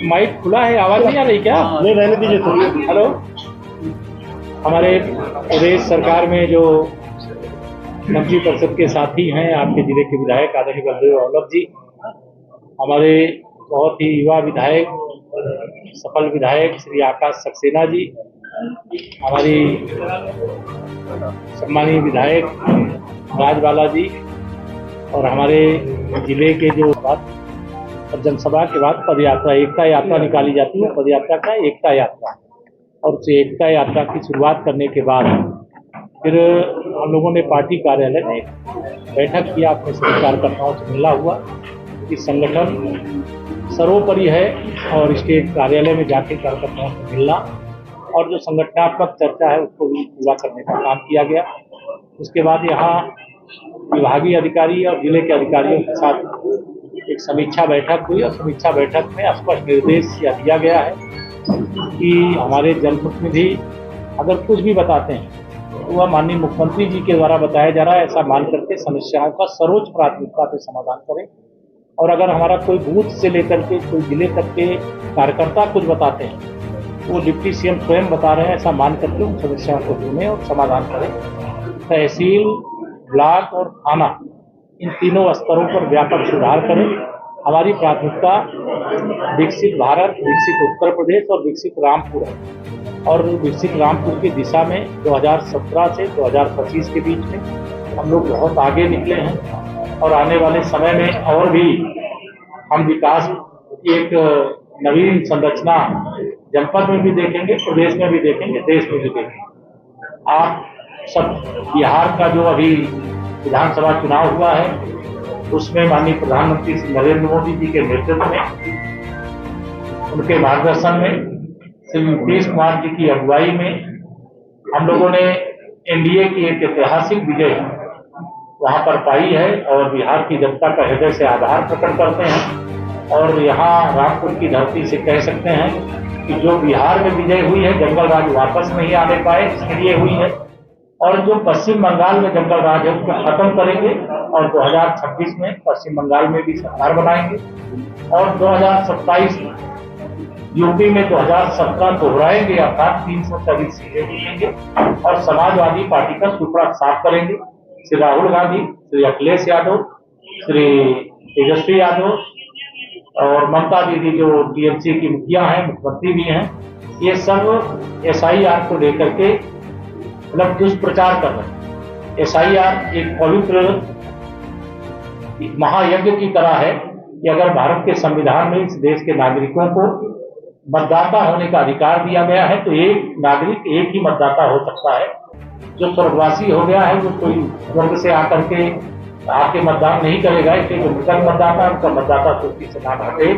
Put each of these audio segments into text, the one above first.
Mic खुला है, आवाज नहीं आ रही क्या? नहीं रहने दीजिए तो। हेलो। हमारे प्रदेश सरकार में जो मंत्री परिषद के साथी हैं, आपके जिले के विधायक आदरणीय बलदेव औलख जी, हमारे बहुत ही युवा विधायक, सफल विधायक श्री आकाश सक्सेना जी, हमारी सम्मानीय विधायक राजबाला जी, और हमारे जिले के जो बात और जनसभा के बाद पद यात्रा, एकता यात्रा निकाली जाती है। पद यात्रा का एकता यात्रा, और उस एकता यात्रा की शुरुआत करने के बाद फिर हम लोगों ने पार्टी कार्यालय में बैठक किया, अपने सभी कार्यकर्ताओं से मिलना हुआ कि संगठन सर्वोपरि है और इसके कार्यालय में जाके कार्यकर्ताओं से मिलना और जो संगठनात्मक चर्चा है उसको भी पूरा करने का काम किया गया। उसके बाद यहाँ विभागीय अधिकारी और जिले के अधिकारियों के साथ एक समीक्षा बैठक हुई और समीक्षा बैठक में स्पष्ट निर्देश दिया गया है कि हमारे जनप्रतिनिधि अगर कुछ भी बताते हैं तो वह माननीय मुख्यमंत्री जी के द्वारा बताया जा रहा है, ऐसा मान करके समस्याओं का सर्वोच्च प्राथमिकता पे समाधान करें। और अगर हमारा कोई बूथ से लेकर के कोई जिले तक के कार्यकर्ता कुछ बताते हैं वो डिप्टी सीएम स्वयं बता रहे हैं, ऐसा मान करके उन समस्याओं को सुने और समाधान करें। तहसील, ब्लॉक और थाना, इन तीनों स्तरों पर व्यापक सुधार करें। हमारी प्राथमिकता विकसित भारत, विकसित उत्तर प्रदेश और विकसित रामपुर है, और विकसित रामपुर की दिशा में 2017 से 2025 के बीच में हम लोग बहुत आगे निकले हैं और आने वाले समय में और भी हम विकास की एक नवीन संरचना जनपद में भी देखेंगे, प्रदेश में भी देखेंगे, देश में भी देखेंगे। आप सब बिहार का जो अभी विधानसभा चुनाव हुआ है उसमें माननीय प्रधानमंत्री श्री नरेंद्र मोदी जी के नेतृत्व में, उनके मार्गदर्शन में, श्री नीतीश कुमार जी की अगुवाई में हम लोगों ने एनडीए की एक ऐतिहासिक विजय वहां पर पाई है और बिहार की जनता का हृदय से आभार प्रकट करते हैं। और यहाँ रामपुर की धरती से कह सकते हैं कि जो बिहार में विजय हुई है, जंगल राज वापस नहीं आने पाए इसके लिए हुई है, और जो पश्चिम बंगाल में जंगल राज है उसको खत्म करेंगे और 2026 में पश्चिम बंगाल में भी सरकार बनाएंगे और 2027 में यूपी में 2017 दोहराएंगे, अर्थात 324 सीटें जीतेंगे और समाजवादी पार्टी का सुपड़ा साफ करेंगे। श्री राहुल गांधी, श्री अखिलेश यादव, श्री तेजस्वी यादव और ममता दीदी जो टीएमसी की मुखिया हैं, मुख्यमंत्री भी हैं, ये सब एसआईआर को लेकर के मतलब दुष्प्रचार कर रहे हैं। एसआईआर एक पवित्र महायज्ञ की तरह है कि अगर भारत के संविधान में इस देश के नागरिकों को मतदाता होने का अधिकार दिया गया है तो एक नागरिक एक ही मतदाता हो सकता है। जो स्वर्गवासी हो गया है वो कोई स्वर्ग से आके मतदान नहीं करेगा, इसलिए जो मृतक मतदाता उनका मतदाता सूची से नाम हटे,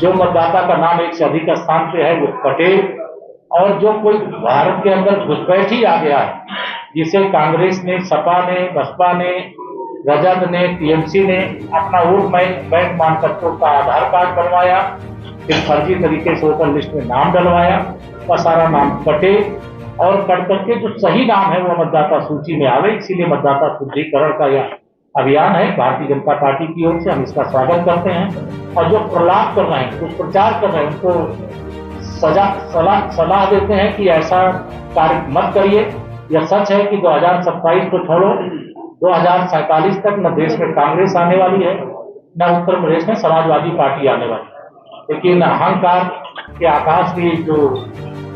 जो मतदाता का नाम एक से अधिक स्थान पे है वो कटे, और जो कोई भारत के अंदर घुसपैठी आ गया है जिसे कांग्रेस ने, सपा ने, बसपा ने, रजद ने, टीएमसी ने अपना वोट बैंक मान करके उसका आधार कार्ड बनवाया, फिर फर्जी तरीके से वोटर लिस्ट में नाम डलवाया, वह सारा नाम कटे और कट करके जो सही नाम है वो मतदाता सूची में आवे। इसीलिए मतदाता शुद्धिकरण का यह अभियान है भारतीय जनता पार्टी की ओर से, हम इसका स्वागत करते हैं। और जो प्रलाप कर रहे हैं, दुष्प्रचार कर रहे हैं, उनको सलाह देते हैं कि ऐसा कार्य मत करिए। यह सच है कि 2027 को छोड़ो 2047 तक न देश में कांग्रेस आने वाली है न उत्तर प्रदेश में समाजवादी पार्टी आने वाली है, लेकिन अहंकार के आकाश में जो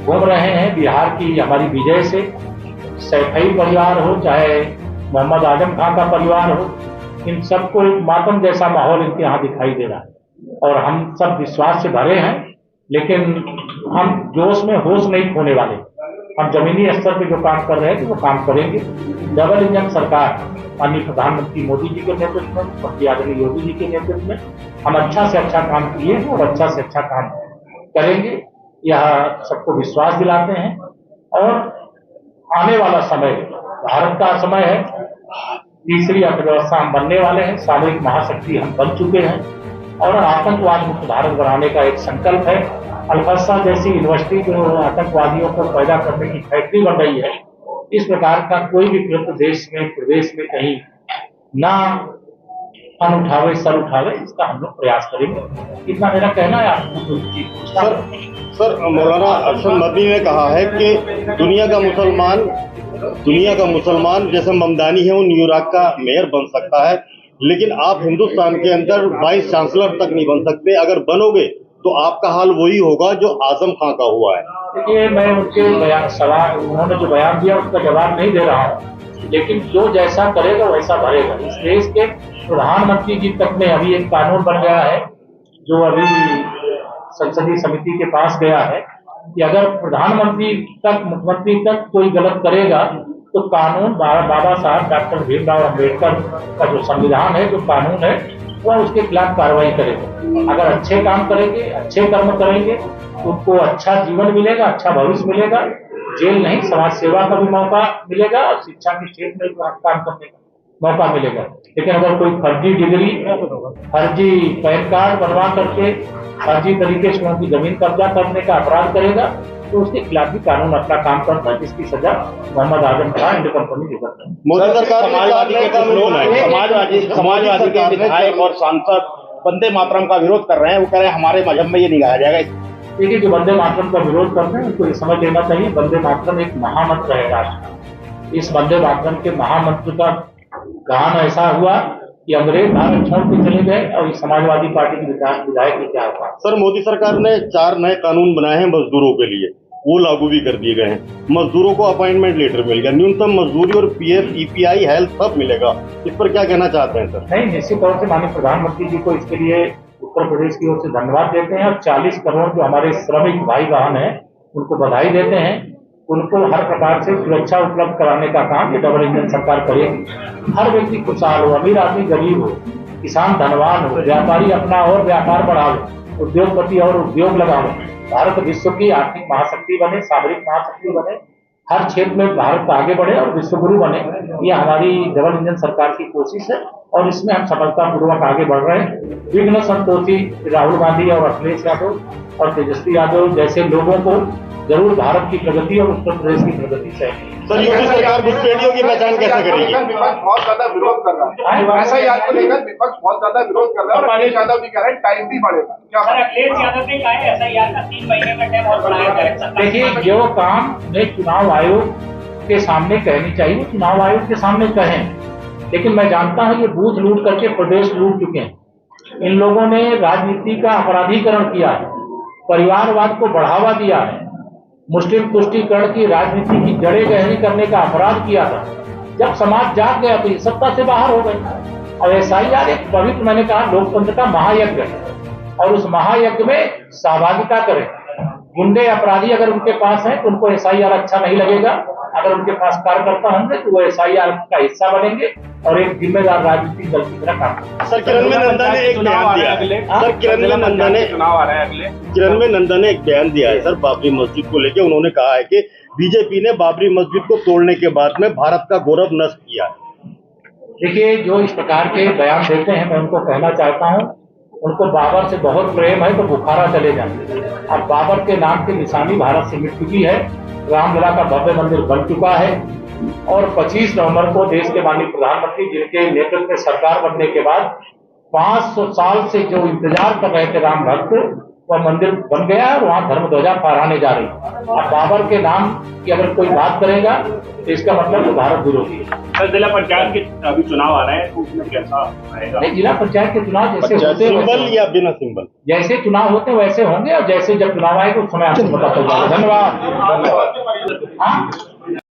घूम रहे हैं बिहार की हमारी विजय से, सैफई परिवार हो चाहे मोहम्मद आजम खान का परिवार हो, इन सबको एक मातम जैसा माहौल इनके यहाँ दिखाई दे रहा है और हम सब विश्वास से भरे हैं, लेकिन हम जोश में होश नहीं खोने वाले। हम जमीनी स्तर पे जो काम कर रहे हैं तो वो काम करेंगे। डबल इंजन सरकार माननीय प्रधानमंत्री मोदी जी के नेतृत्व में, मुख्यमंत्री आदरणीय योगी जी के नेतृत्व में हम अच्छा से अच्छा काम किए और अच्छा से अच्छा काम करेंगे, यह सबको विश्वास दिलाते हैं। और आने वाला समय भारत का समय है, तीसरी अर्थव्यवस्था हम बनने वाले हैं, सामरिक महाशक्ति हम बन चुके हैं और आतंकवाद मुक्त भारत बनाने का एक संकल्प है। अल्फासा जैसी यूनिवर्सिटी जो आतंकवादियों को पैदा करने की फैक्ट्री बन रही है, इस प्रकार का कोई भी कृत्य देश में, प्रदेश में कहीं ना फन उठावे, सर उठावे, इसका हम लोग प्रयास करेंगे। इतना मेरा कहना है आपको। सर मौलाना अरशद मदनी ने कहा है कि दुनिया का मुसलमान जैसे ममदानी है वो न्यूयॉर्क का मेयर बन सकता है, लेकिन आप हिंदुस्तान के अंदर वाइस चांसलर तक नहीं बन सकते। अगर बनोगे तो आपका हाल वही होगा जो आजम खां का हुआ है। देखिए, मैं उनके सवाल, उन्होंने जो बयान दिया उसका जवाब नहीं दे रहा हूँ, लेकिन जो जैसा करेगा वैसा भरेगा। इस देश के प्रधानमंत्री जी तक में अभी एक कानून बन गया है, जो अभी संसदीय समिति के पास गया है, कि अगर प्रधानमंत्री तक, मुख्यमंत्री तक कोई गलत करेगा तो कानून, बाबा साहब डॉक्टर भीमराव अम्बेडकर का जो संविधान है, जो कानून है, वह उसके खिलाफ कार्रवाई करेगा। अगर अच्छे काम करेंगे, अच्छे कर्म करेंगे, उनको अच्छा जीवन मिलेगा, अच्छा भविष्य मिलेगा, जेल नहीं, समाज सेवा का भी मौका मिलेगा और शिक्षा के क्षेत्र में काम करने का मौका मिलेगा। लेकिन अगर कोई फर्जी डिग्री, फर्जी पैन कार्ड बनवा करके फर्जी तरीके से उनकी जमीन कब्जा करने का अपराध करेगा तो उसके खिलाफ भी कानून अपना काम करता है, जिसकी सजा मोहम्मद आजम खान एंड कंपनी भी करते हैं। मोदी सरकार समाजवादी के विधायक और सांसद वंदे मातरम का विरोध कर रहे हैं। वो कह रहे हैं हमारे मजहब में ये नहीं गाया जाएगा। देखिए, जो वंदे मातरम का विरोध करते हैं उनको ये समझ लेना चाहिए, वंदे मातरम एक महामंत्र है राष्ट्र। इस वंदे मातरम के महामंत्र का गान ऐसा हुआ कि अंग्रेज भारत छोड़ के चले गए और इस समाजवादी पार्टी के विधायक की क्या हुआ। सर, मोदी सरकार ने 4 नए कानून बनाए हैं मजदूरों के लिए, वो लागू भी कर दिए गए हैं। मजदूरों को अपॉइंटमेंट लेटर मिल गया, न्यूनतम मजदूरी और पीएफ, ईपीआई, हेल्थ सब मिलेगा। इस पर क्या कहना चाहते हैं सर? नहीं, निश्चित तौर से माननीय प्रधानमंत्री जी को इसके लिए उत्तर प्रदेश की ओर से धन्यवाद देते हैं और 40 करोड़ जो हमारे श्रमिक भाई बहन हैं उनको बधाई देते हैं। उनको हर प्रकार से सुरक्षा उपलब्ध कराने का काम ये डबल इंजन सरकार करेगी। हर व्यक्ति खुशहाल हो, अमीर आदमी गरीब हो, किसान धनवान हो, व्यापारी अपना और व्यापार बढ़ावे, उद्योगपति और उद्योग लगावे, भारत विश्व की आर्थिक महाशक्ति बने, सामरिक महाशक्ति बने, हर क्षेत्र में भारत आगे बढ़े और विश्वगुरु बने। ये हमारी डबल इंजन सरकार की कोशिश है और इसमें हम सफलतापूर्वक आगे बढ़ रहे हैं। विघ्न संतोषी राहुल गांधी और अखिलेश यादव और तेजस्वी यादव जैसे लोगों को जरूर भारत की प्रगति और उत्तर प्रदेश की प्रगति चाहिए। सर, यूपी सरकार घुसपैठियों की पहचान कैसे करेगी? विपक्ष बहुत ज्यादा विरोध कर रहा है, ऐसा ही आपको लेकर विपक्ष बहुत ज्यादा विरोध कर रहा है और अखिलेश यादव जी कह रहे हैं टाइम भी बढ़ेगा। क्या अखिलेश यादव ने कहा है एसआईआर का 3 महीने का टाइम और बढ़ाया जाए? देखिए, जो काम में चुनाव आयोग के सामने कहनी चाहिए चुनाव आयोग के सामने कहें, लेकिन मैं जानता हूं ये बूथ लूट करके प्रदेश लूट चुके हैं। इन लोगों ने राजनीति का अपराधीकरण किया है, परिवारवाद को बढ़ावा दिया है, मुस्लिम तुष्टीकरण की राजनीति की जड़ें गहरी करने का अपराध किया था। जब समाज जाग गया तो ये सत्ता से बाहर हो गए। और एसआईआर एक पवित्र, मैंने कहा, लोकतंत्र का महायज्ञ है और उस महायज्ञ में सहभागिता करें। गुंडे अपराधी अगर उनके पास हैं तो उनको एसआईआर अच्छा नहीं लगेगा, अगर उनके पास कार्यकर्ता होंगे तो वो एसआईआर का हिस्सा बनेंगे और एक जिम्मेदार राजनीतिक दल की तरह काम करेंगे। सर, किरणमय नंदा ने एक बयान दिया है। सर, किरणमय नंदा ने चुनाव आ रहा है अगले। किरणमय नंदा ने एक बयान दिया है सर बाबरी मस्जिद को लेकर। उन्होंने कहा है कि बीजेपी ने बाबरी मस्जिद को तोड़ने के बाद में भारत का गौरव नष्ट किया है। देखिए, जो इस प्रकार के बयान देते हैं मैं उनको कहना चाहता हूं, उनको बाबर से बहुत प्रेम है तो बुखारा चले जाए। अब बाबर के नाम की निशानी भारत से मिट चुकी है, रामलला का भव्य मंदिर बन चुका है और 25 नवंबर को देश के माननीय प्रधानमंत्री जिनके नेतृत्व में सरकार बनने के बाद 500 साल से जो इंतजार कर रहे थे राम भक्त, वह मंदिर बन गया और वहाँ धर्म ध्वजा फहराने जा रही है। अब बाबर के नाम की अगर कोई बात करेगा तो इसका मतलब तो भारत विरोधी है। सर, जिला पंचायत के अभी चुनाव आ रहे हैं तो उसमें कैसा रहेगा? नहीं, जिला पंचायत के चुनाव जैसे होते सिंबल या बिना सिंबल, जैसे चुनाव होते वैसे होंगे और जैसे जब चुनाव आएगा उस समय आपको पता चल जाएगा। धन्यवाद। हाँ।